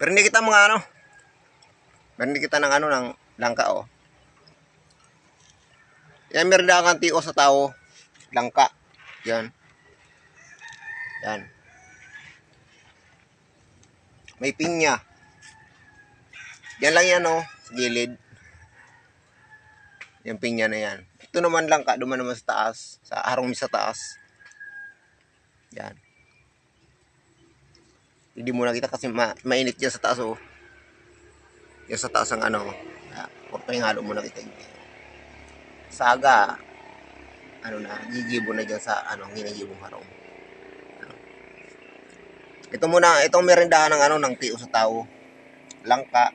Pero hindi kita mga ano. Pero hindi kita ng ano, ng langka, oh. Yan, meron na kang tio sa tao. Langka. Yan. Yan. May pinya. Yan lang yan, oh. Sa gilid. Yung pinya na yan. Ito naman langka. Duman naman sa taas. Sa harong sa taas. Yan. Hindi mo nakita kasi mainit yan sa taas, oh. Yan sa taas ang ano. Huwag pa yung halo mo nakita. Saga. Ano na, gigibo na dyan sa ano, ginigibong harong. Ano. Ito muna, itong merindahan ng ano, ng tio sa tao. Langka.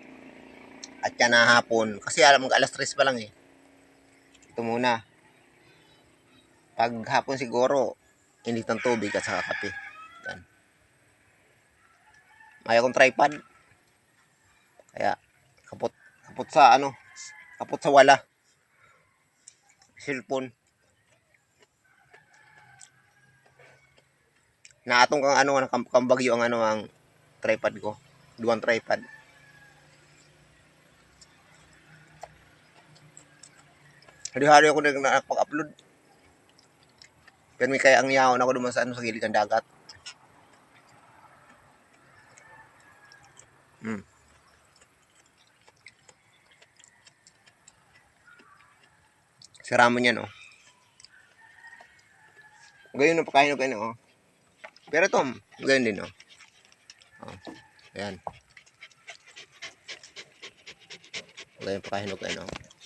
At yan na hapon. Kasi alam mo, alas 3 pa lang eh. Ito muna. Pag hapon siguro, init ng tubig at saka kape. Yan. May akong tripod. Kaya, kapot sa ano, kapot sa wala. Cellphone. Naatong kang ano, kambagyo ang ano, ang tripod ko. Duwang tripod. Hari-hari ako nagpag-upload. Pero may kaya ang yawon ako duman sa ano, sa gilid ng dagat. Sira mo yan, oh. Gayon na pakain ko yun, oh. Pero ito, gayon din, oh. Oh. Ayan. Gayon pakain ko yun, oh.